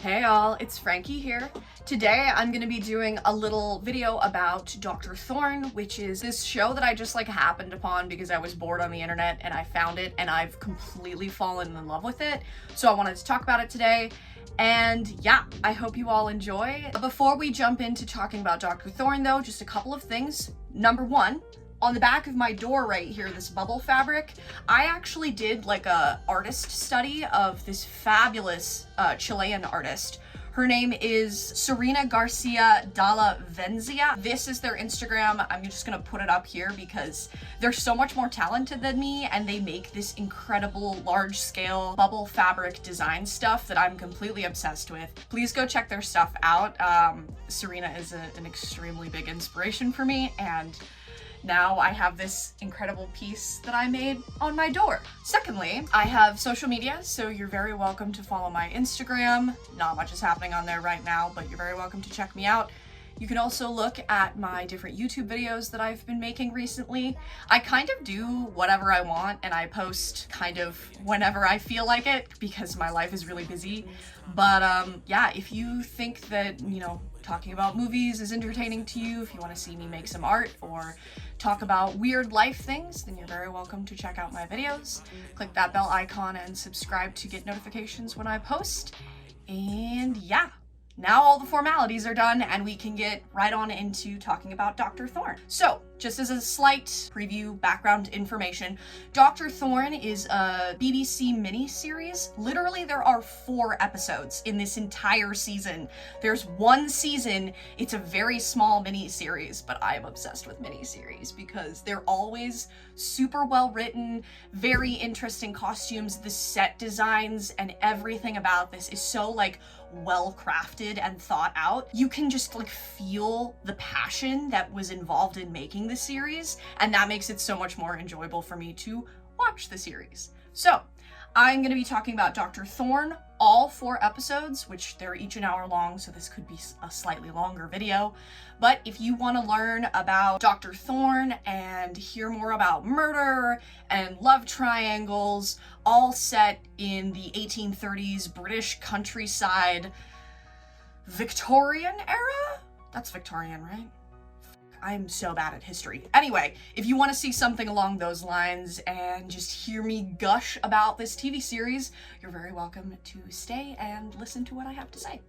Hey all, it's Frankie here. Today I'm gonna be doing a little video about Dr. Thorne, which is this show that I just happened upon because I was bored on the internet and I found it and I've completely fallen in love with it. So I wanted to talk about it today. And yeah, I hope you all enjoy. Before we jump into talking about Dr. Thorne though, just a couple of things. Number one, on the back of my door right here, this bubble fabric, I actually did a artist study of this fabulous Chilean artist. Her name is Serena Garcia Dalla Venzia. This is their Instagram. I'm just gonna put it up here because they're so much more talented than me and they make this incredible large scale bubble fabric design stuff that I'm completely obsessed with. Please go check their stuff out. Serena is an extremely big inspiration for me, and now I have this incredible piece that I made on my door. Secondly, I have social media, so you're very welcome to follow my Instagram. Not much is happening on there right now, but you're very welcome to check me out. You can also look at my different YouTube videos that I've been making recently. I kind of do whatever I want and I post kind of whenever I feel like it because my life is really busy. But yeah, if you think that, talking about movies is entertaining to you, if you want to see me make some art or talk about weird life things, then you're very welcome to check out my videos. Click that bell icon and subscribe to get notifications when I post. And yeah, now all the formalities are done and we can get right on into talking about Dr. Thorne. So, just as a slight preview background information, Dr. Thorne is a BBC miniseries. Literally, there are 4 episodes in this entire season. There's one season, it's a very small miniseries, but I am obsessed with miniseries because they're always super well written, very interesting costumes, the set designs and everything about this is so well crafted and thought out. You can just feel the passion that was involved in making the series, and that makes it so much more enjoyable for me to watch the series. So I'm going to be talking about Dr. Thorne, all 4 episodes, which they're each an hour long, so this could be a slightly longer video. But if you want to learn about Dr. Thorne and hear more about murder and love triangles, all set in the 1830s British countryside Victorian era? That's Victorian, right? I'm so bad at history. Anyway, if you want to see something along those lines and just hear me gush about this TV series, you're very welcome to stay and listen to what I have to say.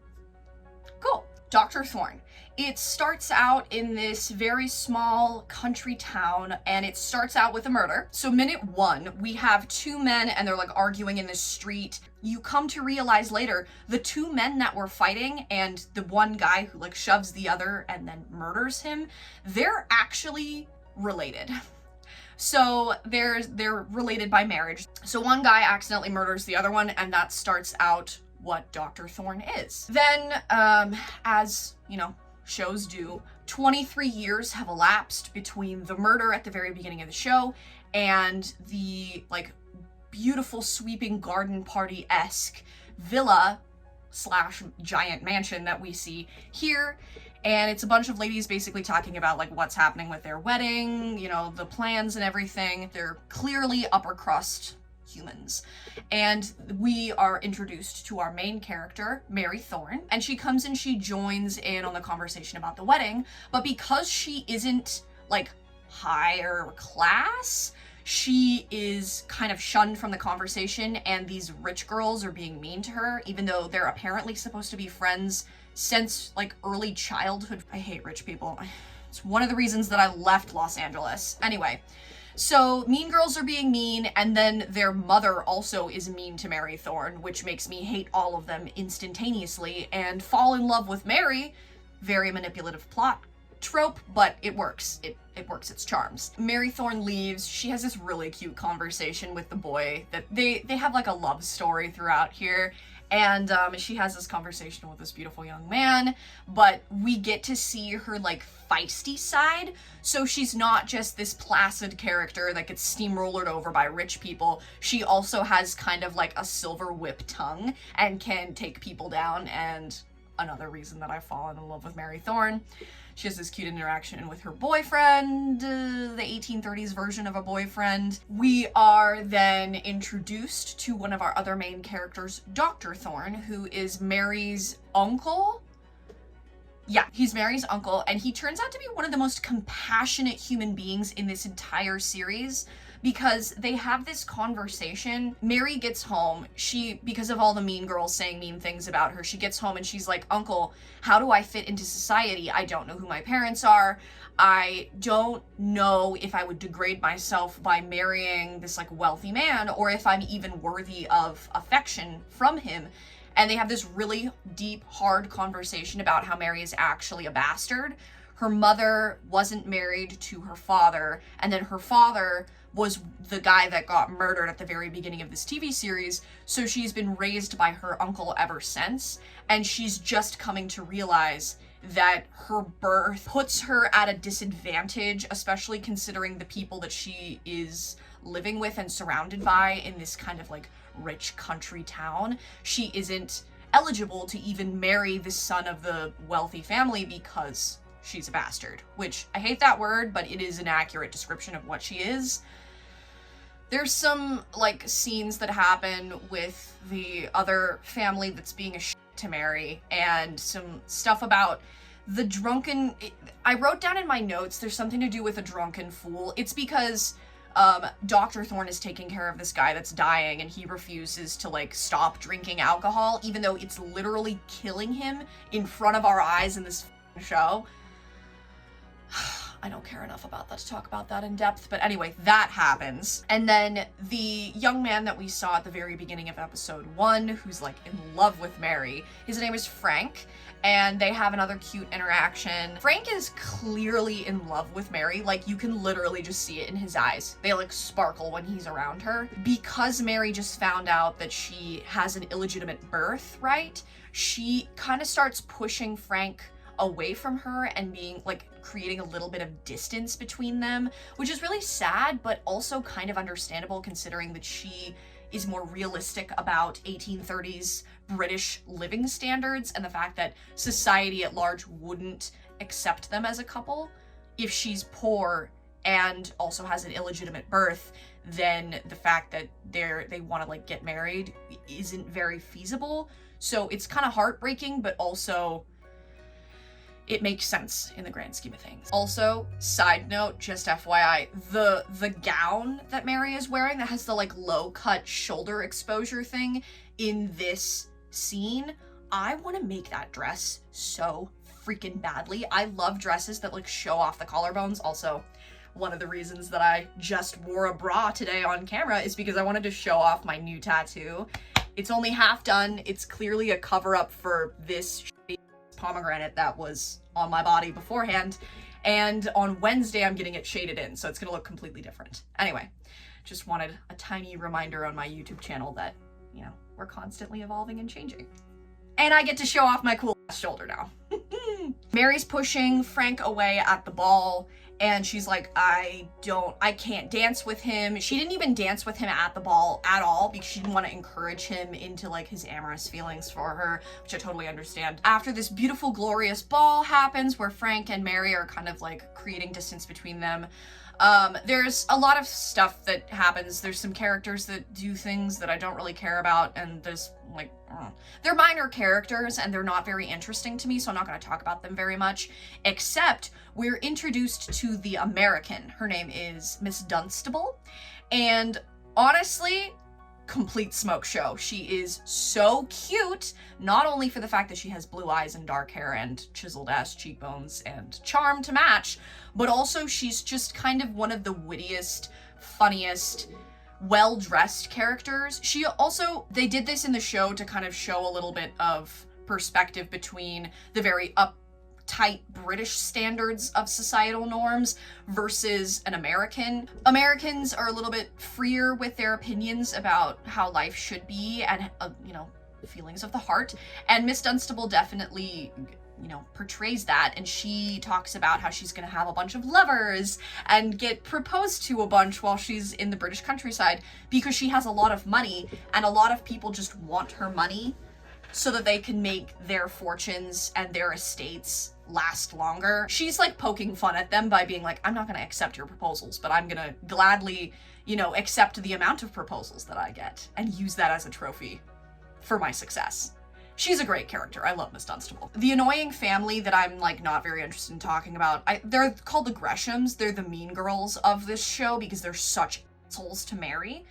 Cool. Dr. Thorne. It starts out in this very small country town and it starts out with a murder. So minute 1, we have 2 men and they're arguing in the street. You come to realize later the 2 men that were fighting and the one guy who shoves the other and then murders him, they're actually related. So they're related by marriage. So one guy accidentally murders the other one and that starts out what Dr. Thorne is. Then, as shows do, 23 years have elapsed between the murder at the very beginning of the show and the beautiful sweeping garden party-esque villa / giant mansion that we see here. And it's a bunch of ladies basically talking about what's happening with their wedding, the plans and everything. They're clearly upper crust humans. And we are introduced to our main character, Mary Thorne, and she comes and she joins in on the conversation about the wedding, but because she isn't higher class, she is kind of shunned from the conversation, and these rich girls are being mean to her, even though they're apparently supposed to be friends since early childhood. I hate rich people. It's one of the reasons that I left Los Angeles. Anyway, so mean girls are being mean, and then their mother also is mean to Mary Thorne, which makes me hate all of them instantaneously and fall in love with Mary. Very manipulative plot trope, but it works. It works its charms. Mary Thorne leaves. She has this really cute conversation with the boy that they have a love story throughout here. And she has this conversation with this beautiful young man, but we get to see her feisty side. So she's not just this placid character that gets steamrollered over by rich people. She also has kind of a silver whip tongue and can take people down and another reason that I've fallen in love with Mary Thorne. She has this cute interaction with her boyfriend, the 1830s version of a boyfriend. We are then introduced to one of our other main characters, Dr. Thorne, who is Mary's uncle. Yeah, he's Mary's uncle, and he turns out to be one of the most compassionate human beings in this entire series, because they have this conversation. Mary gets home, because of all the mean girls saying mean things about her, she gets home and she's like, "Uncle, how do I fit into society? I don't know who my parents are. I don't know if I would degrade myself by marrying this like wealthy man, or if I'm even worthy of affection from him." And they have this really deep, hard conversation about how Mary is actually a bastard. Her mother wasn't married to her father, and then her father was the guy that got murdered at the very beginning of this TV series, so she's been raised by her uncle ever since, and she's just coming to realize that her birth puts her at a disadvantage, especially considering the people that she is living with and surrounded by in this kind of like rich country town. She isn't eligible to even marry the son of the wealthy family because she's a bastard, which I hate that word, but it is an accurate description of what she is. There's some like scenes that happen with the other family that's being a shit to Mary, and some stuff about the drunken, I wrote down in my notes, there's something to do with a drunken fool. It's because Dr. Thorne is taking care of this guy that's dying, and he refuses to like stop drinking alcohol, even though it's literally killing him in front of our eyes in this show. I don't care enough about that to talk about that in depth, but anyway, that happens. And then the young man that we saw at the very beginning of episode 1, who's like in love with Mary, his name is Frank, and they have another cute interaction. Frank is clearly in love with Mary, like you can literally just see it in his eyes. They like sparkle when he's around her. Because Mary just found out that she has an illegitimate birth, right? She kind of starts pushing Frank away from her and being like creating a little bit of distance between them, which is really sad, but also kind of understandable considering that she is more realistic about 1830s British living standards and the fact that society at large wouldn't accept them as a couple. If she's poor and also has an illegitimate birth, then the fact that they want to like get married isn't very feasible. So it's kind of heartbreaking, but also it makes sense in the grand scheme of things. Also, side note, just FYI, the gown that Mary is wearing that has the like low cut shoulder exposure thing in this scene, I want to make that dress so freaking badly. I love dresses that like show off the collarbones. Also, one of the reasons that I just wore a bra today on camera is because I wanted to show off my new tattoo. It's only half done. It's clearly a cover up for this pomegranate that was on my body beforehand, and on Wednesday I'm getting it shaded in, so it's gonna look completely different. Anyway, just wanted a tiny reminder on my YouTube channel that, you know, we're constantly evolving and changing. And I get to show off my cool ass shoulder now. Mary's pushing Frank away at the ball, and she's like, I can't dance with him. She didn't even dance with him at the ball at all because she didn't want to encourage him into like his amorous feelings for her, which I totally understand. After this beautiful, glorious ball happens where Frank and Mary are kind of like creating distance between them, there's a lot of stuff that happens. There's some characters that do things that I don't really care about, and there's like, they're minor characters and they're not very interesting to me, so I'm not going to talk about them very much, except we're introduced to the American. Her name is Miss Dunstable, and honestly, complete smoke show. She is so cute, not only for the fact that she has blue eyes and dark hair and chiseled ass cheekbones and charm to match, but also she's just kind of one of the wittiest, funniest, well-dressed characters. They did this in the show to kind of show a little bit of perspective between the very uptight British standards of societal norms versus an American. Americans are a little bit freer with their opinions about how life should be and, you know, feelings of the heart. And Miss Dunstable definitely, you know, portrays that, and she talks about how she's gonna have a bunch of lovers and get proposed to a bunch while she's in the British countryside because she has a lot of money and a lot of people just want her money. so that they can make their fortunes and their estates last longer. She's like poking fun at them by being like, I'm not gonna accept your proposals, but I'm gonna gladly, you know, accept the amount of proposals that I get and use that as a trophy for my success. She's a great character. I love Miss Dunstable. The annoying family that I'm like not very interested in talking about, they're called the Greshams. They're the mean girls of this show because they're such assholes to Mary.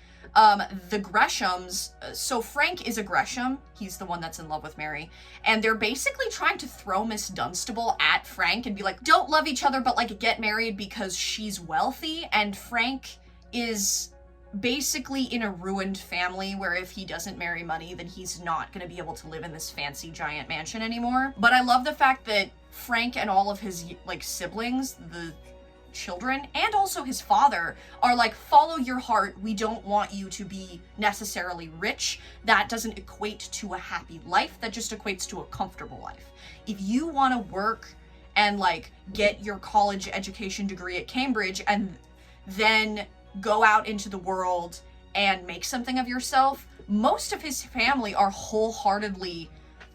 The Greshams, so Frank is a Gresham. He's the one that's in love with Mary. And they're basically trying to throw Miss Dunstable at Frank and be like, don't love each other, but like get married because she's wealthy. And Frank is basically in a ruined family where if he doesn't marry money, then he's not going to be able to live in this fancy giant mansion anymore. But I love the fact that Frank and all of his like siblings, the children, and also his father are like, follow your heart. We don't want you to be necessarily rich. That doesn't equate to a happy life. That just equates to a comfortable life. If you want to work and like get your college education degree at Cambridge and then go out into the world and make something of yourself, most of his family are wholeheartedly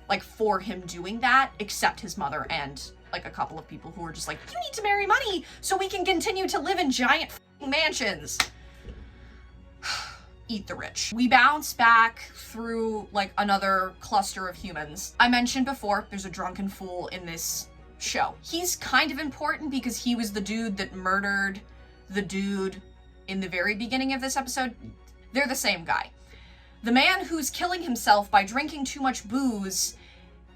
like for him doing that, except his mother and like a couple of people who are just like, you need to marry money so we can continue to live in giant mansions. Eat the rich. We bounce back through like another cluster of humans. I mentioned before, there's a drunken fool in this show. He's kind of important because he was the dude that murdered the dude in the very beginning of this episode. They're the same guy. The man who's killing himself by drinking too much booze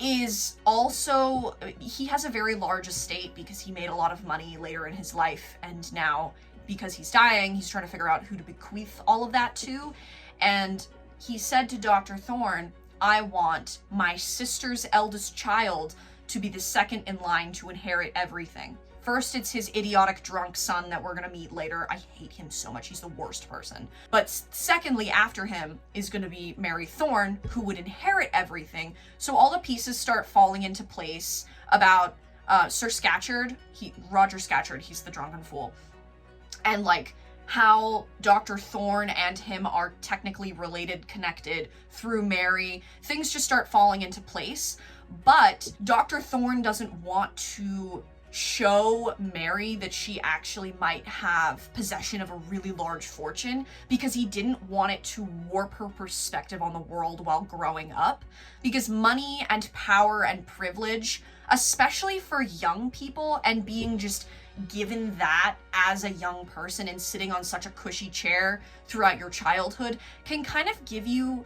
is also, he has a very large estate because he made a lot of money later in his life, and now because he's dying, he's trying to figure out who to bequeath all of that to. And he said to Dr. Thorne, I want my sister's eldest child to be the second in line to inherit everything. First, it's his idiotic drunk son that we're gonna meet later. I hate him so much. He's the worst person. But secondly, after him is gonna be Mary Thorne, who would inherit everything. So all the pieces start falling into place about Sir Scatcherd, Roger Scatcherd, he's the drunken fool. And like how Dr. Thorne and him are technically related, connected through Mary. Things just start falling into place. But Dr. Thorne doesn't want to show Mary that she actually might have possession of a really large fortune because he didn't want it to warp her perspective on the world while growing up. Because money and power and privilege, especially for young people, and being just given that as a young person and sitting on such a cushy chair throughout your childhood, can kind of give you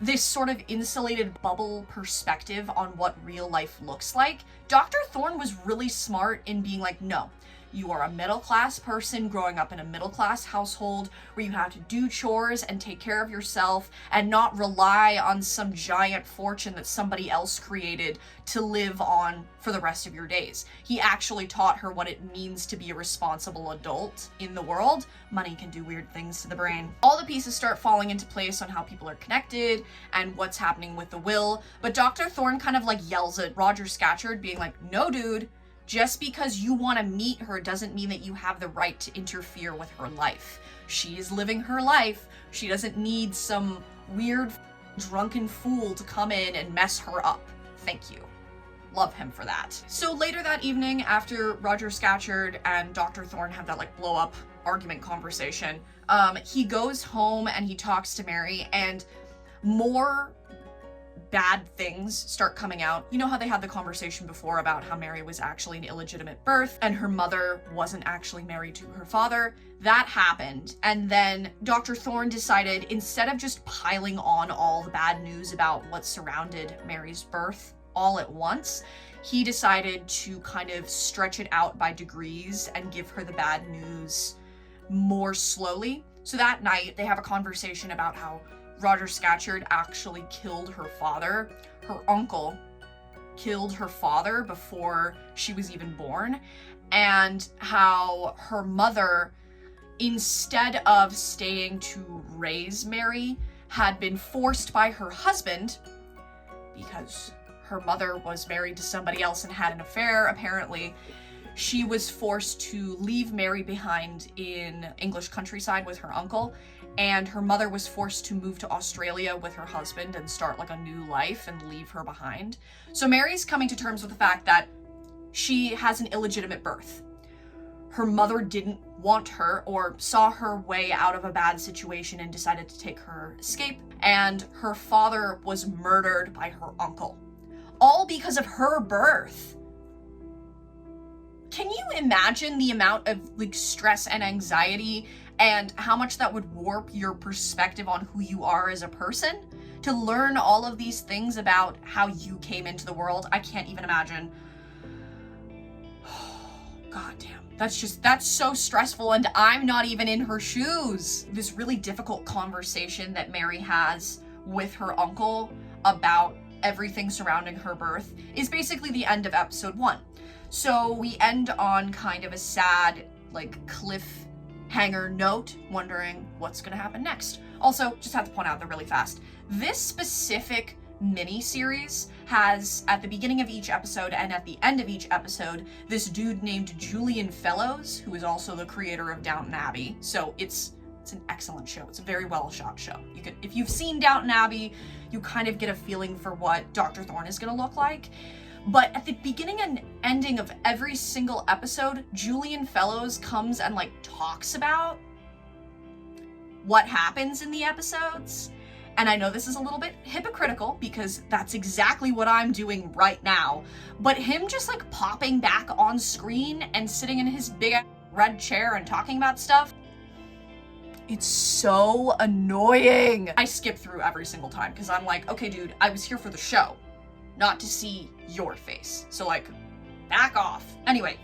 this sort of insulated bubble perspective on what real life looks like. Dr. Thorne was really smart in being like, no, you are a middle-class person growing up in a middle-class household where you have to do chores and take care of yourself and not rely on some giant fortune that somebody else created to live on for the rest of your days. He actually taught her what it means to be a responsible adult in the world. Money can do weird things to the brain. All the pieces start falling into place on how people are connected and what's happening with the will. But Dr. Thorne kind of like yells at Roger Scatcherd, being like, no, dude, just because you want to meet her doesn't mean that you have the right to interfere with her life. She is living her life. She doesn't need some weird drunken fool to come in and mess her up. Thank you. Love him for that. So later that evening, after Roger Scatcherd and Dr. Thorne have that like blow up argument conversation, he goes home and he talks to Mary, and more bad things start coming out. You know how they had the conversation before about how Mary was actually an illegitimate birth and her mother wasn't actually married to her father? That happened. And then Dr. Thorne decided, instead of just piling on all the bad news about what surrounded Mary's birth all at once, he decided to kind of stretch it out by degrees and give her the bad news more slowly. So that night they have a conversation about how Roger Scatcherd actually killed her father. Her uncle killed her father before she was even born, and how her mother, instead of staying to raise Mary, had been forced by her husband, because her mother was married to somebody else and had an affair, apparently, she was forced to leave Mary behind in English countryside with her uncle, and her mother was forced to move to Australia with her husband and start like a new life and leave her behind. So Mary's coming to terms with the fact that she has an illegitimate birth. Her mother didn't want her or saw her way out of a bad situation and decided to take her escape, and her father was murdered by her uncle. All because of her birth. Can you imagine the amount of like stress and anxiety and how much that would warp your perspective on who you are as a person? To learn all of these things about how you came into the world, I can't even imagine. God damn. That's so stressful, and I'm not even in her shoes. This really difficult conversation that Mary has with her uncle about everything surrounding her birth is basically the end of episode 1. So we end on kind of a sad, like, cliffhanger note, wondering what's gonna happen next. Also, just have to point out that really fast. This specific mini-series has, at the beginning of each episode and at the end of each episode, this dude named Julian Fellowes, who is also the creator of Downton Abbey. So it's an excellent show. It's a very well shot show. If you've seen Downton Abbey, you kind of get a feeling for what Dr. Thorne is gonna look like. But at the beginning and ending of every single episode, Julian Fellowes comes and like talks about what happens in the episodes. And I know this is a little bit hypocritical because that's exactly what I'm doing right now. But him just like popping back on screen and sitting in his big red chair and talking about stuff, it's so annoying. I skip through every single time because I'm like, okay, dude, I was here for the show, not to see your face. So like, back off. Anyway,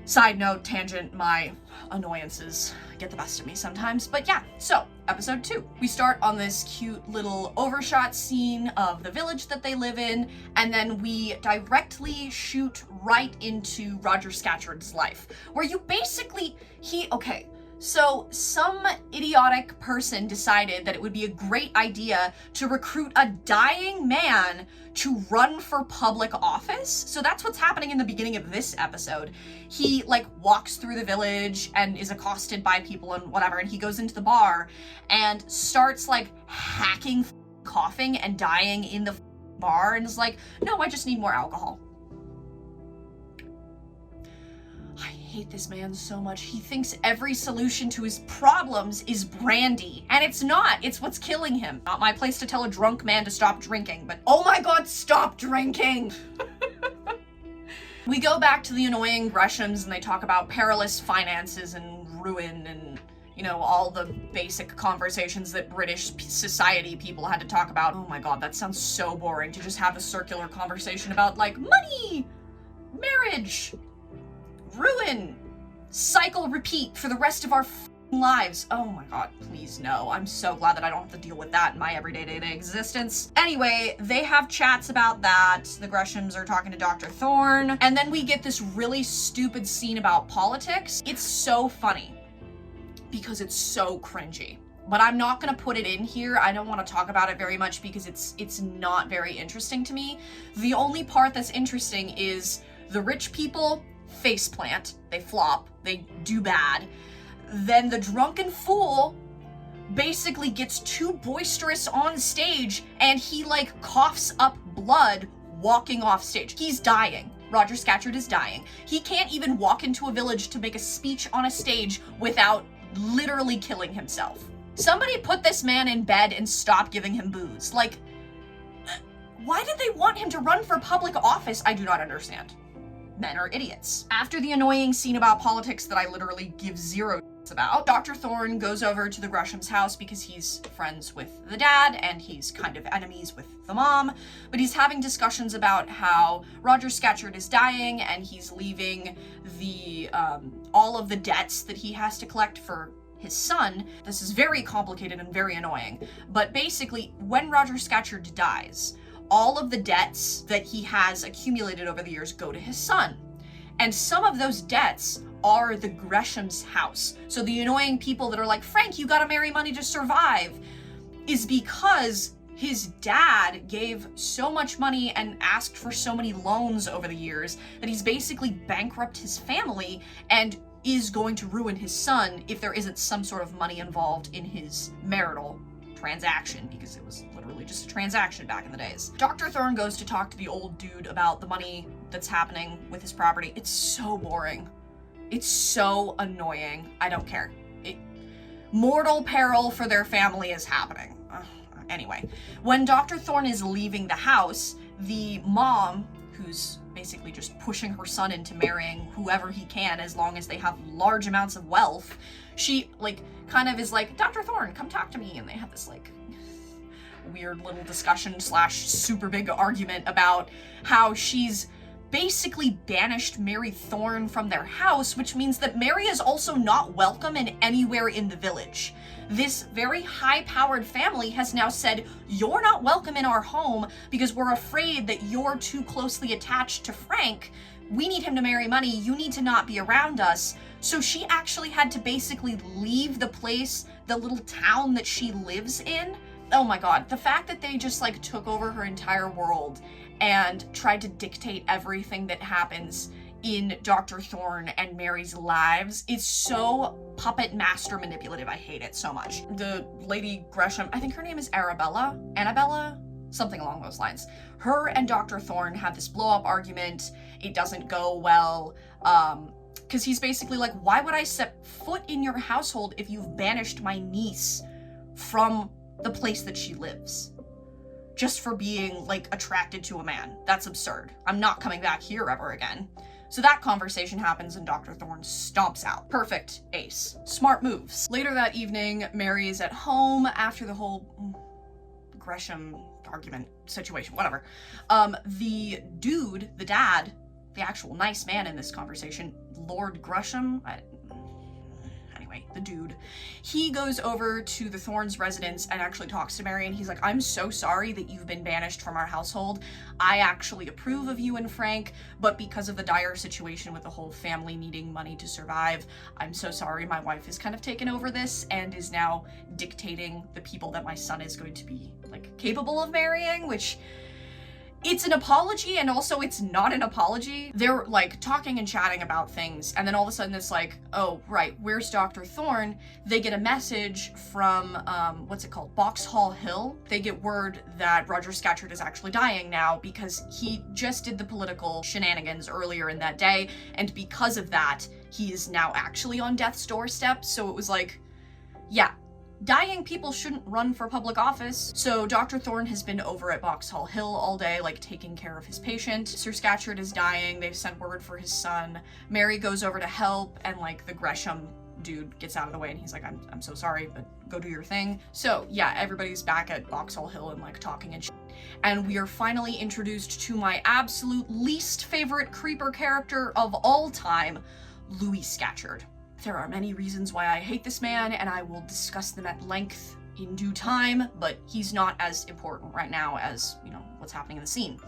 side note, tangent, my annoyances get the best of me sometimes. But yeah, so episode 2. We start on this cute little overshot scene of the village that they live in, and then we directly shoot right into Roger Scatcherd's life, where you basically, so some idiotic person decided that it would be a great idea to recruit a dying man to run for public office. So that's what's happening in the beginning of this episode. He like walks through the village and is accosted by people and whatever, and he goes into the bar and starts like hacking, coughing and dying in the bar, and is like, no, I just need more alcohol. I hate this man so much. He thinks every solution to his problems is brandy, and it's not. It's what's killing him. Not my place to tell a drunk man to stop drinking, but oh my god, stop drinking! We go back to the annoying Greshams and they talk about perilous finances and ruin and, you know, all the basic conversations that British society people had to talk about. Oh my god, that sounds so boring to just have a circular conversation about, like, money, marriage, ruin, cycle, repeat for the rest of our lives. Oh my god, please no. I'm so glad that I don't have to deal with that in my everyday existence. Anyway, they have chats about that. The Greshams are talking to Dr. Thorne, and then we get this really stupid scene about politics. It's so funny because it's so cringy. But I'm not gonna put it in here. I don't want to talk about it very much because it's not very interesting to me. The only part that's interesting is the rich people faceplant, they flop, they do bad. Then the drunken fool basically gets too boisterous on stage and he like coughs up blood walking off stage. He's dying. Roger Scatcherd is dying. He can't even walk into a village to make a speech on a stage without literally killing himself. Somebody put this man in bed and stop giving him booze. Like, why did they want him to run for public office? I do not understand. Men are idiots. After the annoying scene about politics that I literally give zero about, Dr. Thorne goes over to the Gresham's house because he's friends with the dad and he's kind of enemies with the mom, but he's having discussions about how Roger Scatcherd is dying and he's leaving the all of the debts that he has to collect for his son. This is very complicated and very annoying, but basically when Roger Scatcherd dies, all of the debts that he has accumulated over the years go to his son. And some of those debts are the Gresham's house. So the annoying people that are like, Frank, you gotta marry money to survive, is because his dad gave so much money and asked for so many loans over the years that he's basically bankrupt his family and is going to ruin his son if there isn't some sort of money involved in his marital transaction, because it was literally just a transaction back in the days. Dr. Thorne goes to talk to the old dude about the money that's happening with his property. It's so boring. It's so annoying. I don't care. Mortal peril for their family is happening. Anyway, when Dr. Thorne is leaving the house, the mom, who's basically just pushing her son into marrying whoever he can as long as they have large amounts of wealth, she kind of is like, Dr. Thorne, come talk to me. And they have this weird little discussion / super big argument about how she's basically banished Mary Thorne from their house, which means that Mary is also not welcome in anywhere in the village. This very high-powered family has now said, you're not welcome in our home because we're afraid that you're too closely attached to Frank. We need him to marry money. You need to not be around us. So she actually had to basically leave the place, the little town that she lives in. Oh my God, the fact that they just took over her entire world and tried to dictate everything that happens in Dr. Thorne and Mary's lives is so puppet master manipulative. I hate it so much. The Lady Gresham, I think her name is Annabella, something along those lines. Her and Dr. Thorne have this blow-up argument. It doesn't go well, because he's basically like, why would I set foot in your household if you've banished my niece from the place that she lives? Just for being attracted to a man. That's absurd. I'm not coming back here ever again. So that conversation happens and Dr. Thorne stomps out. Perfect ace. Smart moves. Later that evening, Mary is at home after the whole Gresham argument situation, whatever. The dude, the dad, the actual nice man in this conversation, Lord Gresham, the dude, he goes over to the Thorne's residence and actually talks to Mary, and he's like, I'm so sorry that you've been banished from our household. I actually approve of you and Frank, but because of the dire situation with the whole family needing money to survive, I'm so sorry. My wife has kind of taken over this and is now dictating the people that my son is going to be capable of marrying, which it's an apology and also it's not an apology. They're talking and chatting about things, and then all of a sudden it's oh right, where's Dr. Thorne? They get a message from what's it called, Boxhall Hill. They get word that Roger Scatcherd is actually dying now because he just did the political shenanigans earlier in that day, and because of that he is now actually on death's doorstep. So it was yeah, dying people shouldn't run for public office. So Dr. Thorne has been over at Boxhall Hill all day, taking care of his patient. Sir Scatcherd is dying. They've sent word for his son. Mary goes over to help, and the Gresham dude gets out of the way and he's like, I'm so sorry, but go do your thing. So yeah, everybody's back at Boxhall Hill and talking and shit. And we are finally introduced to my absolute least favorite creeper character of all time, Louis Scatcherd. There are many reasons why I hate this man, and I will discuss them at length in due time, but he's not as important right now as, what's happening in the scene.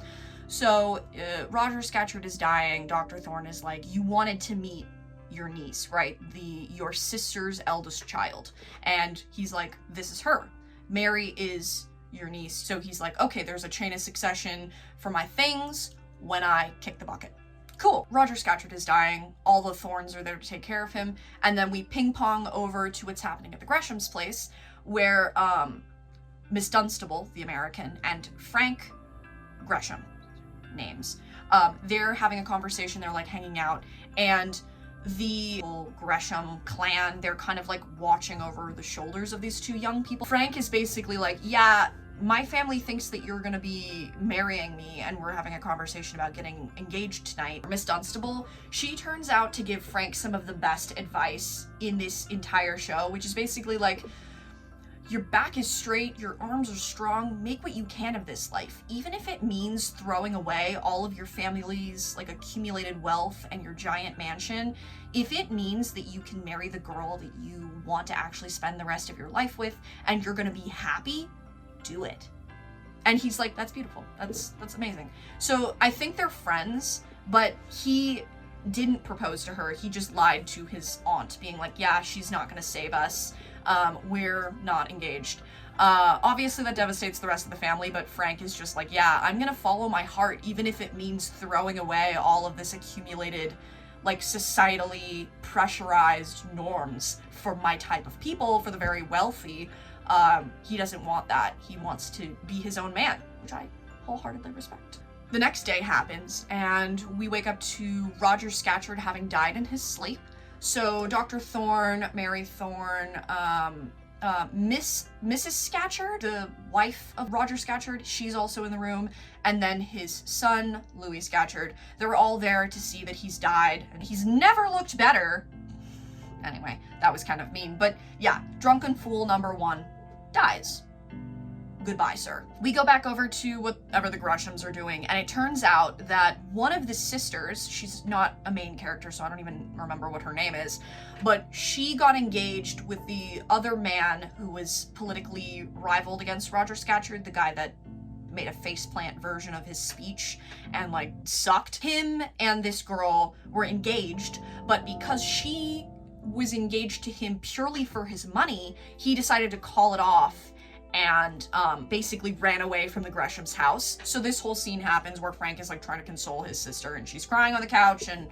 So, Roger Scatcherd is dying. Dr. Thorne is like, you wanted to meet your niece, right? Your sister's eldest child. And he's like, this is her. Mary is your niece. So he's like, okay, there's a chain of succession for my things when I kick the bucket. Cool. Roger Scatcherd is dying. All the Thornes are there to take care of him. And then we ping pong over to what's happening at the Gresham's place, where Miss Dunstable, the American, and Frank Gresham, names, they're having a conversation. They're hanging out, and the Gresham clan, they're kind of watching over the shoulders of these two young people. Frank is basically yeah, my family thinks that you're gonna be marrying me, and we're having a conversation about getting engaged tonight. Miss Dunstable, she turns out to give Frank some of the best advice in this entire show, which is basically your back is straight, your arms are strong, make what you can of this life. Even if it means throwing away all of your family's accumulated wealth and your giant mansion, if it means that you can marry the girl that you want to actually spend the rest of your life with and you're gonna be happy, do it. And he's like, that's beautiful. That's amazing. So I think they're friends, but he didn't propose to her. He just lied to his aunt, being like, yeah, she's not gonna save us. We're not engaged. Obviously that devastates the rest of the family, but Frank is just like, yeah, I'm gonna follow my heart, even if it means throwing away all of this accumulated, like, societally pressurized norms for my type of people, for the very wealthy. He doesn't want that. He wants to be his own man, which I wholeheartedly respect. The next day happens, and we wake up to Roger Scatcherd having died in his sleep. So Dr. Thorne, Mary Thorne, Mrs. Scatcherd, the wife of Roger Scatcherd, she's also in the room, and then his son, Louis Scatcherd. They're all there to see that he's died, and he's never looked better. Anyway, that was kind of mean, but yeah, drunken fool number one dies. Goodbye, sir. We go back over to whatever the Greshams are doing, and it turns out that one of the sisters, she's not a main character, so I don't even remember what her name is, but she got engaged with the other man who was politically rivaled against Roger Scatcherd, the guy that made a faceplant version of his speech and, like, sucked. Him and this girl were engaged, but because she was engaged to him purely for his money, he decided to call it off and basically ran away from the Gresham's house. So this whole scene happens where Frank is, like, trying to console his sister, and she's crying on the couch, and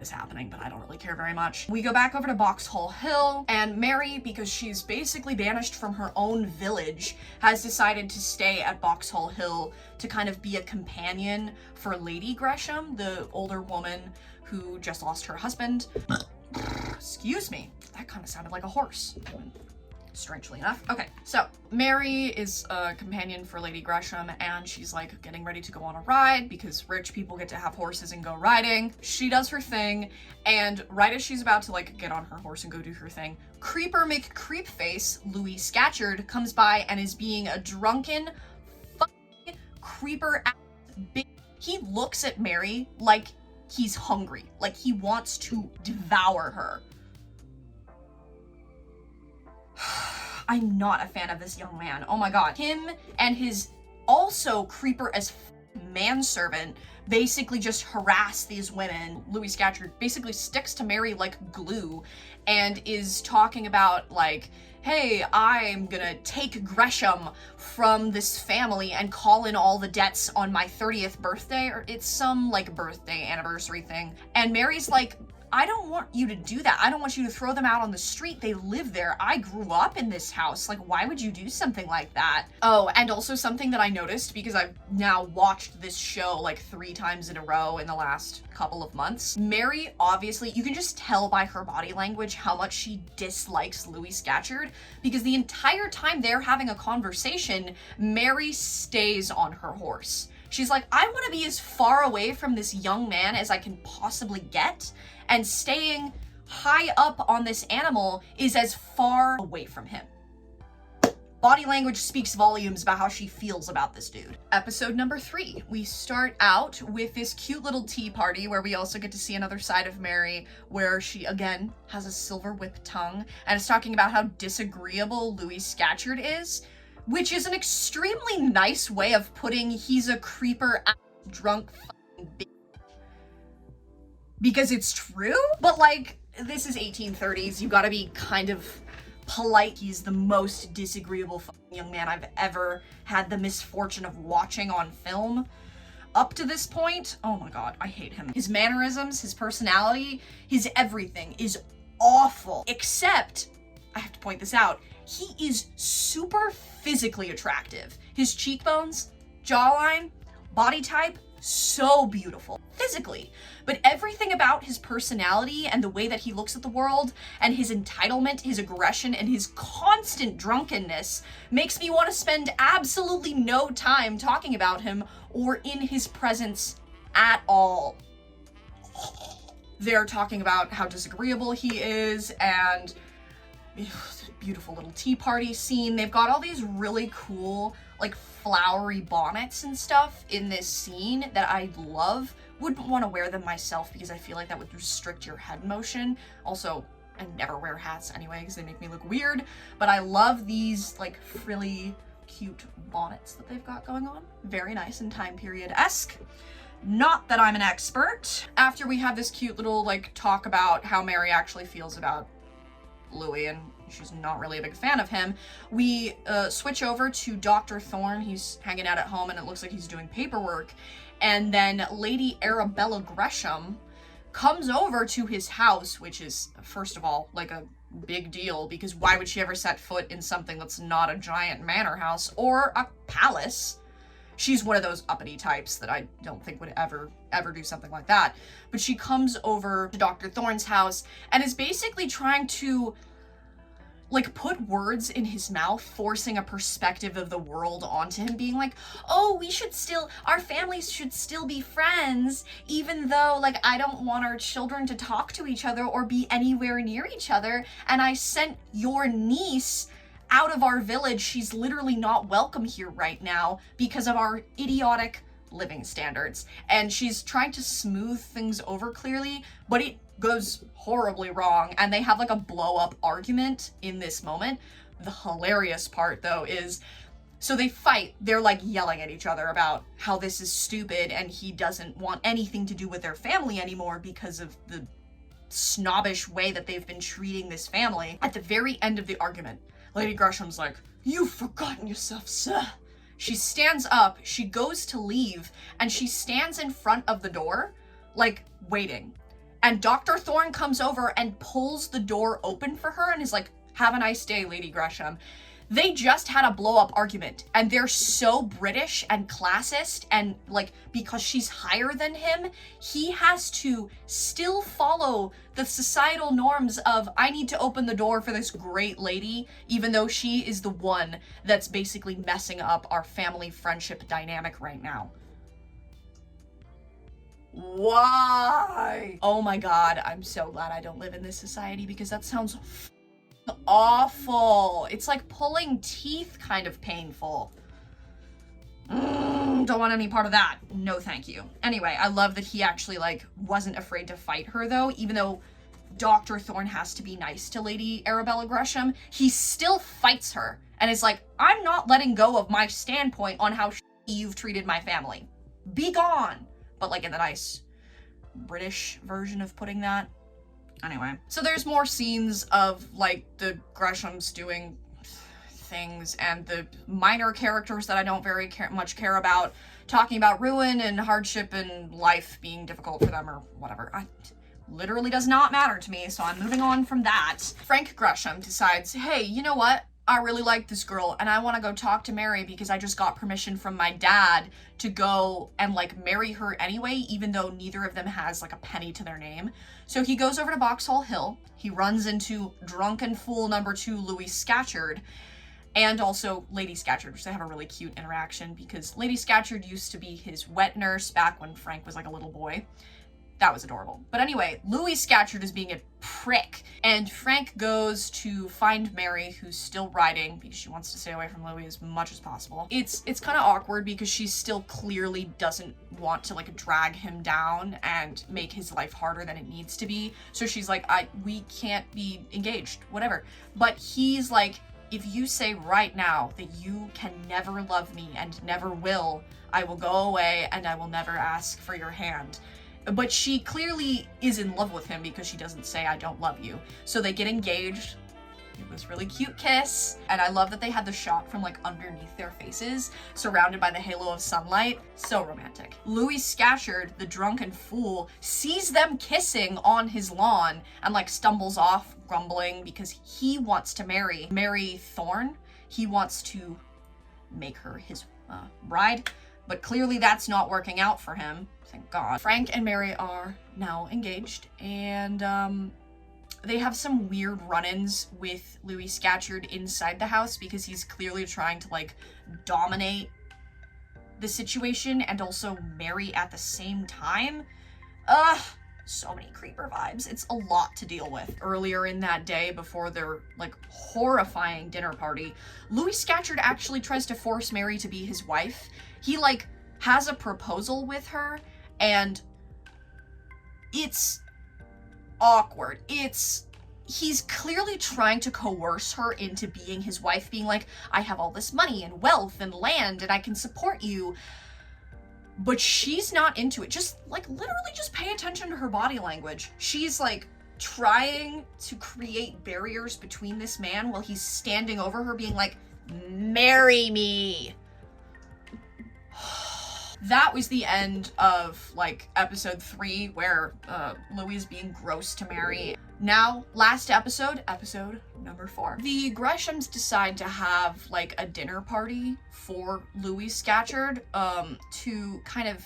is happening, but I don't really care very much. We go back over to Boxhall Hill, and Mary, because she's basically banished from her own village, has decided to stay at Boxhall Hill to kind of be a companion for Lady Gresham, the older woman who just lost her husband. Excuse me, that kind of sounded like a horse, strangely enough. Okay, so Mary is a companion for Lady Gresham, and she's, like, getting ready to go on a ride because rich people get to have horses and go riding. She does her thing, and right as she's about to, like, get on her horse and go do her thing, Creeper McCreepface, Louis Scatcherd, comes by and is being a drunken fucking creeper ass bitch. He looks at Mary like he's hungry, like he wants to devour her. I'm not a fan of this young man. Oh my god. Him and his also creeper as manservant basically just harass these women. Louis Scatcherd basically sticks to Mary like glue and is talking about, like, hey, I'm gonna take Gresham from this family and call in all the debts on my 30th birthday, or it's some, like, birthday anniversary thing. And Mary's like, I don't want you to do that. I don't want you to throw them out on the street. They live there. I grew up in this house. Like, why would you do something like that? Oh, and also something that I noticed, because I've now watched this show like 3 times in a row in the last couple of months. Mary, obviously, you can just tell by her body language how much she dislikes Louis Scatcherd, because the entire time they're having a conversation, Mary stays on her horse. She's like, I want to be as far away from this young man as I can possibly get, and staying high up on this animal is as far away from him. Body language speaks volumes about how she feels about this dude. Episode number 3. We start out with this cute little tea party where we also get to see another side of Mary, where she, again, has a silver whip tongue and is talking about how disagreeable Louis Scatcherd is, which is an extremely nice way of putting he's a creeper drunk fucking bitch. Because it's true, but, like, this is 1830s. You gotta be kind of polite. He's the most disagreeable fucking young man I've ever had the misfortune of watching on film. Up to this point, oh my god, I hate him. His mannerisms, his personality, his everything is awful. Except, I have to point this out, he is super physically attractive. His cheekbones, jawline, body type, so beautiful physically, but everything about his personality and the way that he looks at the world and his entitlement, his aggression, and his constant drunkenness makes me want to spend absolutely no time talking about him or in his presence at all. They're talking about how disagreeable he is, and beautiful little tea party scene. They've got all these really cool, like, flowery bonnets and stuff in this scene that I love. Wouldn't want to wear them myself because I feel like that would restrict your head motion. Also, I never wear hats anyway because they make me look weird, but I love these, like, frilly, cute bonnets that they've got going on. Very nice and time period-esque. Not that I'm an expert. After we have this cute little, like, talk about how Mary actually feels about Louis, and she's not really a big fan of him. We switch over to Dr. Thorne. He's hanging out at home and it looks like he's doing paperwork. And then Lady Arabella Gresham comes over to his house, which is, first of all, like a big deal, because why would she ever set foot in something that's not a giant manor house or a palace? She's one of those uppity types that I don't think would ever do something like that. But she comes over to Dr. Thorne's house and is basically trying to, like, put words in his mouth, forcing a perspective of the world onto him, being like, oh, our families should still be friends, even though, like, I don't want our children to talk to each other or be anywhere near each other, and I sent your niece out of our village. She's literally not welcome here right now because of our idiotic living standards. And she's trying to smooth things over clearly, but it goes horribly wrong, and they have like a blow-up argument in this moment. The hilarious part, though, is so they fight. They're like yelling at each other about how this is stupid and he doesn't want anything to do with their family anymore because of the snobbish way that they've been treating this family. At the very end of the argument, Lady Gresham's like, you've forgotten yourself, sir. She stands up, she goes to leave, and she stands in front of the door, like, waiting. And Dr. Thorne comes over and pulls the door open for her and is like, have a nice day, Lady Gresham. They just had a blow-up argument, and they're so British and classist, and, like, because she's higher than him, he has to still follow the societal norms of, I need to open the door for this great lady, even though she is the one that's basically messing up our family friendship dynamic right now. Why? Oh my god, I'm so glad I don't live in this society, because that sounds awful. It's like pulling teeth kind of painful. Don't want any part of that. No, thank you. Anyway, I love that he actually, like, wasn't afraid to fight her, though, even though Dr. Thorne has to be nice to Lady Arabella Gresham. He still fights her and is like, I'm not letting go of my standpoint on how you've treated my family. Be gone. But, like, in the nice British version of putting that. Anyway, so there's more scenes of, like, the Greshams doing things and the minor characters that I don't very much care about talking about ruin and hardship and life being difficult for them or whatever. Literally does not matter to me, so I'm moving on from that. Frank Gresham decides, hey, you know what? I really like this girl and I want to go talk to Mary because I just got permission from my dad to go and, like, marry her anyway, even though neither of them has, like, a penny to their name. So he goes over to Boxhall Hill. He runs into drunken fool number 2, Louis Scatcherd, and also Lady Scatcherd, which they have a really cute interaction because Lady Scatcherd used to be his wet nurse back when Frank was, like, a little boy. That was adorable. But anyway, Louis Scatcherd is being a prick, and Frank goes to find Mary, who's still riding because she wants to stay away from Louis as much as possible. It's kind of awkward because she still clearly doesn't want to, like, drag him down and make his life harder than it needs to be. So she's like, we can't be engaged, whatever. But he's like, if you say right now that you can never love me and never will, I will go away and I will never ask for your hand. But she clearly is in love with him because she doesn't say, I don't love you. So they get engaged. It was really cute kiss. And I love that they had the shot from, like, underneath their faces, surrounded by the halo of sunlight. So romantic. Louis Scatcherd, the drunken fool, sees them kissing on his lawn and, like, stumbles off, grumbling, because he wants to marry Thorne. He wants to make her his bride. But clearly that's not working out for him. Thank God. Frank and Mary are now engaged, and they have some weird run-ins with Louis Scatcherd inside the house because he's clearly trying to, like, dominate the situation and also marry at the same time. So many creeper vibes. It's a lot to deal with. Earlier in that day, before their, like, horrifying dinner party, Louis Scatcherd actually tries to force Mary to be his wife. He, like, has a proposal with her, and it's awkward. He's clearly trying to coerce her into being his wife, being like, I have all this money and wealth and land and I can support you. But she's not into it. Just, like, literally just pay attention to her body language. She's, like, trying to create barriers between this man while he's standing over her being like, marry me. That was the end of like episode 3 where Louis is being gross to Mary. Now, last episode number 4. The Greshams decide to have like a dinner party for Louis Scatcherd to kind of,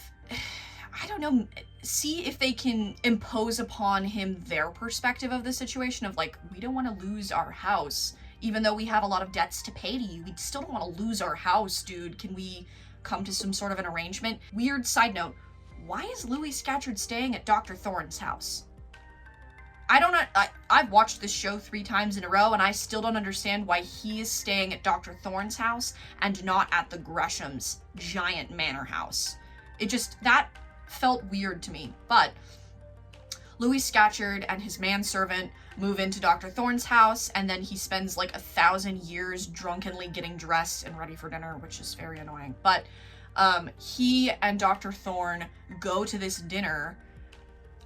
I don't know, see if they can impose upon him their perspective of the situation of like, we don't want to lose our house. Even though we have a lot of debts to pay to you, we still don't want to lose our house, dude. Can we come to some sort of an arrangement? Weird side note, why is Louis Scatcherd staying at Dr. Thorne's house? I don't know, I've watched this show 3 times in a row and I still don't understand why he is staying at Dr. Thorne's house and not at the Greshams' giant manor house. It just, that felt weird to me. But Louis Scatcherd and his manservant move into Dr. Thorne's house, and then he spends like 1,000 years drunkenly getting dressed and ready for dinner, which is very annoying. But he and Dr. Thorne go to this dinner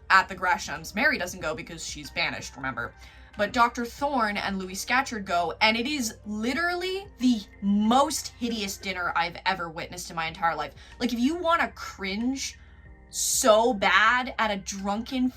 at the Greshams. Mary doesn't go because she's banished, remember? But Dr. Thorne and Louis Scatcherd go, and it is literally the most hideous dinner I've ever witnessed in my entire life. Like, if you want to cringe so bad at a drunken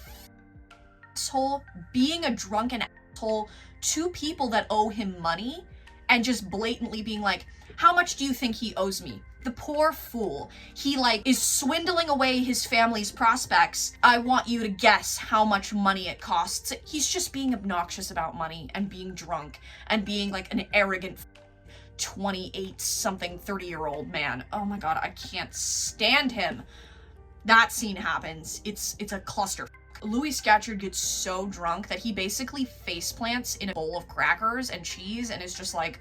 asshole, being a drunken asshole to people that owe him money, and just blatantly being like, how much do you think he owes me? The poor fool. He like is swindling away his family's prospects. I want you to guess how much money it costs. He's just being obnoxious about money and being drunk and being like an arrogant 28 something 30-year-old man. Oh my god, I can't stand him. That scene happens. It's a cluster. Louis Scatcherd gets so drunk that he basically face plants in a bowl of crackers and cheese and is just like,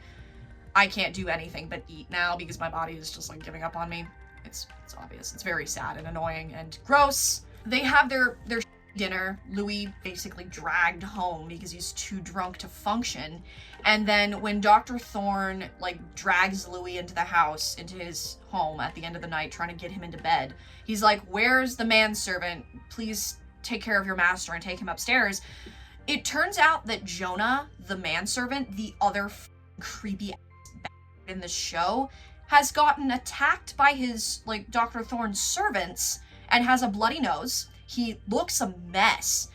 I can't do anything but eat now because my body is just like giving up on me. It's obvious. It's very sad and annoying and gross. They have their dinner. Louis basically dragged home because he's too drunk to function. And then when Dr. Thorne like drags Louis into the house, into his home at the end of the night, trying to get him into bed, he's like, where's the manservant? Please take care of your master and take him upstairs. It turns out that Jonah, the manservant, the other creepy in the show, has gotten attacked by his like Dr. Thorne's servants and has a bloody nose. He looks a mess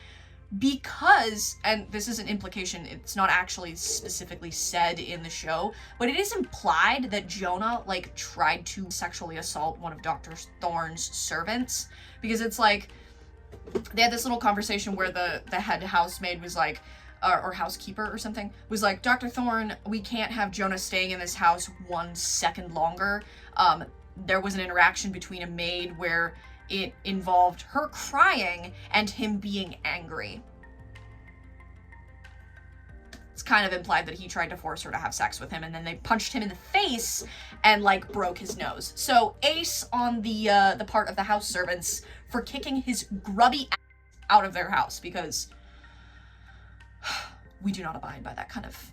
because, and this is an implication, it's not actually specifically said in the show, but it is implied that Jonah like tried to sexually assault one of Dr. Thorne's servants, because it's like they had this little conversation where the head housemaid was like, or housekeeper or something, was like, Dr. Thorne, we can't have Jonah staying in this house 1 second longer. There was an interaction between a maid where it involved her crying and him being angry. It's kind of implied that he tried to force her to have sex with him, and then they punched him in the face and like broke his nose. So ace on the part of the house servants for kicking his grubby ass out of their house, because we do not abide by that kind of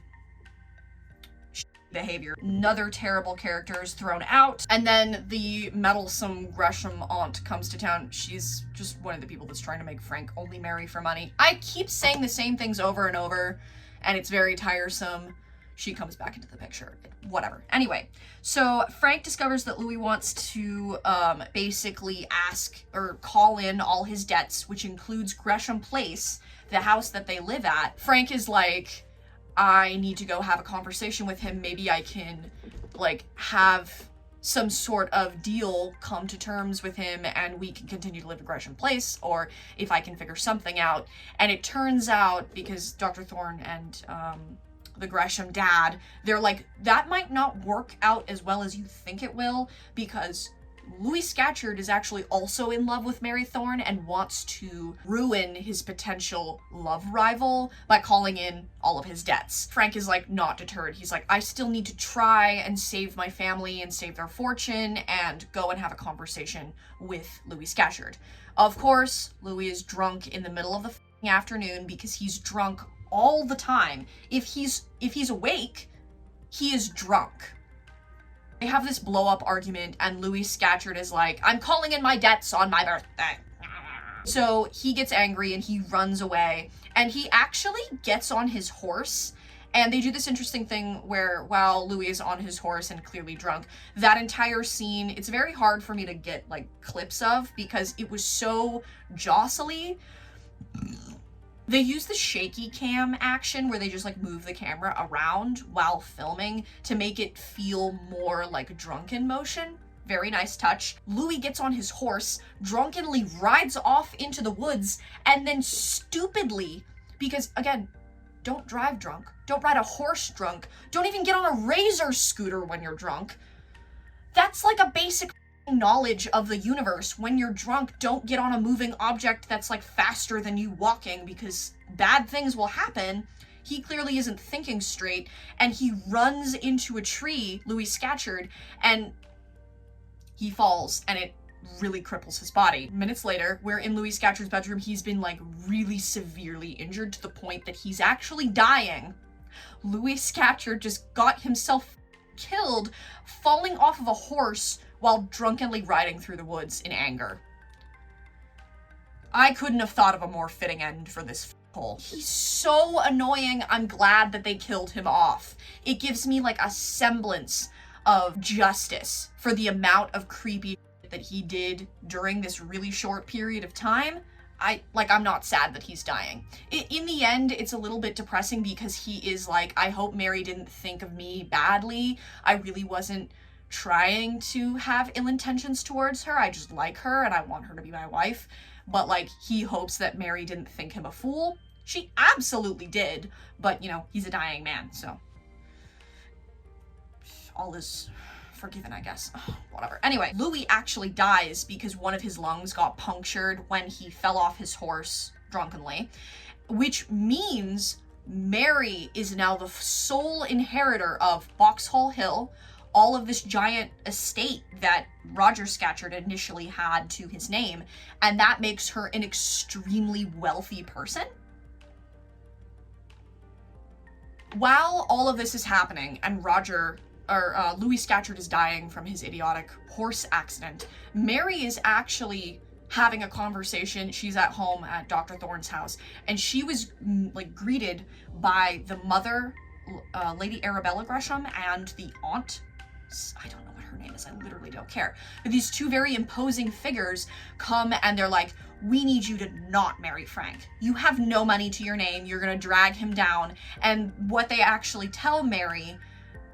behavior. Another terrible character is thrown out, and then the meddlesome Gresham aunt comes to town. She's just one of the people that's trying to make Frank only marry for money. I keep saying the same things over and over, and it's very tiresome. She comes back into the picture. Whatever. Anyway, so Frank discovers that Louis wants to basically ask or call in all his debts, which includes Gresham Place, the house that they live at. Frank is like, I need to go have a conversation with him. Maybe I can like have some sort of deal, come to terms with him, and we can continue to live at Gresham Place, or if I can figure something out. And it turns out, because Dr. Thorne and the Gresham dad, they're like, that might not work out as well as you think it will, because Louis Scatcherd is actually also in love with Mary Thorne and wants to ruin his potential love rival by calling in all of his debts. Frank is like not deterred. He's like, I still need to try and save my family and save their fortune and go and have a conversation with Louis Scatcherd. Of course, Louis is drunk in the middle of the afternoon because he's drunk all the time. If he's awake, he is drunk. They have this blow-up argument, and Louis Scatcherd is like, I'm calling in my debts on my birthday. So he gets angry and he runs away, and he actually gets on his horse. And they do this interesting thing where while Louis is on his horse and clearly drunk, that entire scene, it's very hard for me to get like clips of because it was so jostly. They use the shaky cam action where they just like move the camera around while filming to make it feel more like drunken motion. Very nice touch. Louis gets on his horse, drunkenly rides off into the woods, and then stupidly, because again, don't drive drunk. Don't ride a horse drunk. Don't even get on a razor scooter when you're drunk. That's like a basic knowledge of the universe. When you're drunk, don't get on a moving object that's like faster than you walking because bad things will happen. He clearly isn't thinking straight, and he runs into a tree, Louis Scatcherd, and he falls, and it really cripples his body. Minutes later, we're in Louis Scatcherd's bedroom. He's been like really severely injured to the point that he's actually dying. Louis Scatcherd just got himself killed falling off of a horse while drunkenly riding through the woods in anger. I couldn't have thought of a more fitting end for this hole. He's so annoying. I'm glad that they killed him off. It gives me like a semblance of justice for the amount of creepy that he did during this really short period of time. I'm not sad that he's dying. In the end, it's a little bit depressing because he is like, I hope Mary didn't think of me badly. I really wasn't trying to have ill intentions towards her. I just like her and I want her to be my wife. But like, he hopes that Mary didn't think him a fool. She absolutely did, but you know, he's a dying man, so all is forgiven, I guess. Ugh, whatever. Anyway, Louis actually dies because one of his lungs got punctured when he fell off his horse drunkenly, which means Mary is now the sole inheritor of Boxhall Hill, all of this giant estate that Roger Scatcherd initially had to his name, and that makes her an extremely wealthy person. While all of this is happening and Louis Scatcherd is dying from his idiotic horse accident, Mary is actually having a conversation. She's at home at Dr. Thorne's house, and she was like greeted by the mother, Lady Arabella Gresham, and the aunt. I don't know what her name is. I literally don't care. But these two very imposing figures come and they're like, we need you to not marry Frank. You have no money to your name. You're going to drag him down. And what they actually tell Mary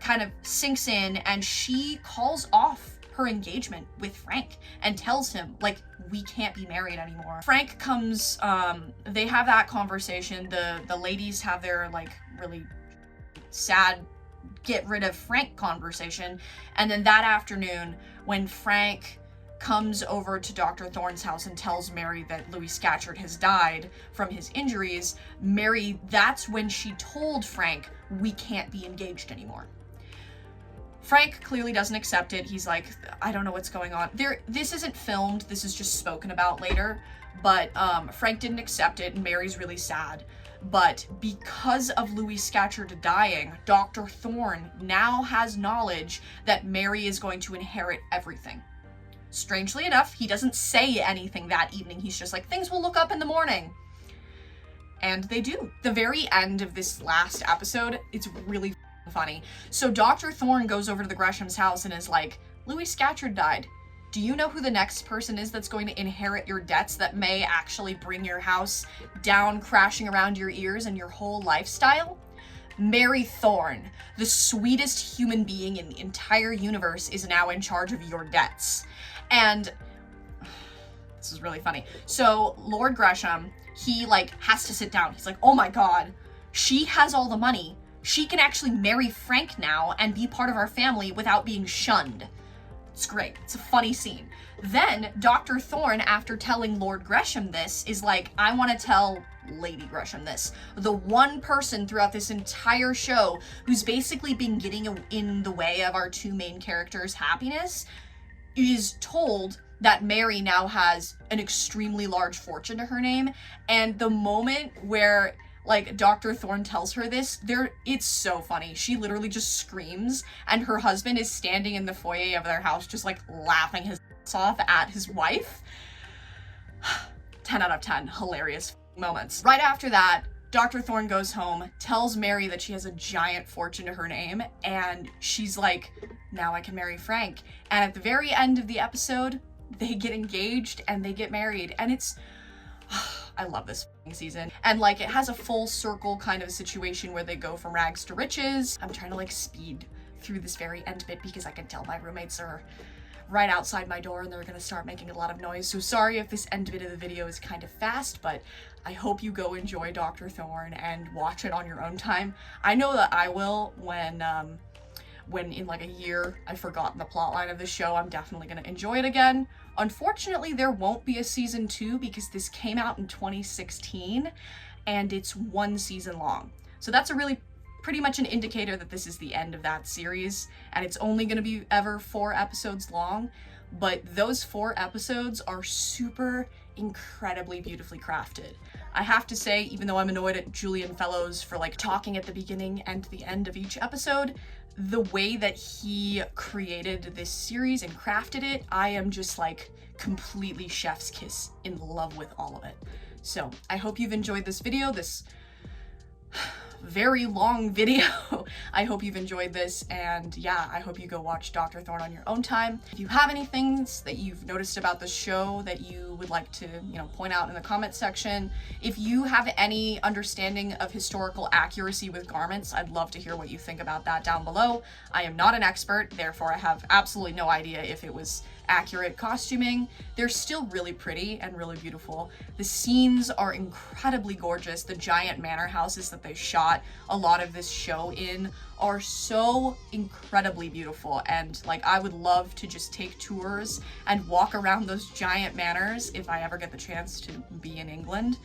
kind of sinks in, and she calls off her engagement with Frank and tells him, like, we can't be married anymore. Frank comes, they have that conversation. The ladies have their like really sad get rid of Frank conversation. And then that afternoon, when Frank comes over to Dr. Thorne's house and tells Mary that Louis Scatcherd has died from his injuries, Mary, that's when she told Frank, we can't be engaged anymore. Frank clearly doesn't accept it. He's like, I don't know what's going on. This isn't filmed. This is just spoken about later. But Frank didn't accept it, and Mary's really sad. But because of Louis Scatcherd dying, Dr. Thorne now has knowledge that Mary is going to inherit everything. Strangely enough, he doesn't say anything that evening. He's just like, things will look up in the morning. And they do. The very end of this last episode, it's really funny. So Dr. Thorne goes over to the Gresham's house and is like, Louis Scatcherd died. Do you know who the next person is that's going to inherit your debts that may actually bring your house down, crashing around your ears and your whole lifestyle? Mary Thorne, the sweetest human being in the entire universe, is now in charge of your debts. And this is really funny. So Lord Gresham, he like has to sit down. He's like, oh my God, she has all the money. She can actually marry Frank now and be part of our family without being shunned. It's great. It's a funny scene. Then Dr. Thorne, after telling Lord Gresham this, is like, I want to tell Lady Gresham this. The one person throughout this entire show who's basically been getting in the way of our two main characters' happiness is told that Mary now has an extremely large fortune to her name. And the moment where like Dr. Thorne tells her this, it's so funny. She literally just screams, and her husband is standing in the foyer of their house just like laughing his ass off at his wife. 10 out of 10 hilarious moments. Right after that, Dr. Thorne goes home, tells Mary that she has a giant fortune to her name, and she's like, now I can marry Frank. And at the very end of the episode, they get engaged and they get married, and it's I love this season. And like, it has a full circle kind of situation where they go from rags to riches. I'm trying to like speed through this very end bit because I can tell my roommates are right outside my door and they're gonna start making a lot of noise. So sorry if this end bit of the video is kind of fast, but I hope you go enjoy Dr. Thorne and watch it on your own time. I know that I will when in like a year I've forgotten the plotline of the show. I'm definitely gonna enjoy it again. Unfortunately, there won't be a season 2 because this came out in 2016 and it's 1 season long. So that's a really pretty much an indicator that this is the end of that series, and it's only going to be ever 4 episodes long, but those 4 episodes are super incredibly beautifully crafted. I have to say, even though I'm annoyed at Julian Fellows for like talking at the beginning and the end of each episode, the way that he created this series and crafted it, I am just like completely chef's kiss in love with all of it. So I hope you've enjoyed this video, this very long video. I hope you've enjoyed this, and yeah, I hope you go watch Dr. Thorne on your own time. If you have any things that you've noticed about the show that you would like to, point out in the comment section, if you have any understanding of historical accuracy with garments, I'd love to hear what you think about that down below. I am not an expert, therefore I have absolutely no idea if it was accurate costuming. They're still really pretty and really beautiful. The scenes are incredibly gorgeous. The giant manor houses that they shot a lot of this show in are so incredibly beautiful, and like I would love to just take tours and walk around those giant manors if I ever get the chance to be in England.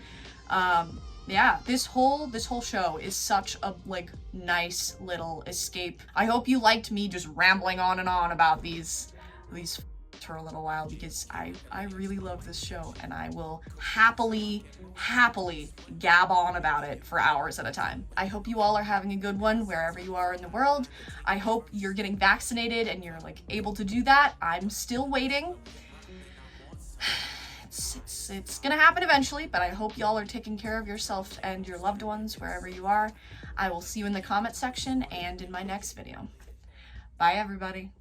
Yeah, this whole show is such a like nice little escape. I hope you liked me just rambling on and on about these for a little while, because I really love this show and I will happily gab on about it for hours at a time. I hope you all are having a good one wherever you are in the world. I hope you're getting vaccinated and you're like able to do that. I'm still waiting. It's gonna happen eventually, but I hope y'all are taking care of yourself and your loved ones wherever you are. I will see you in the comment section and in my next video. Bye everybody.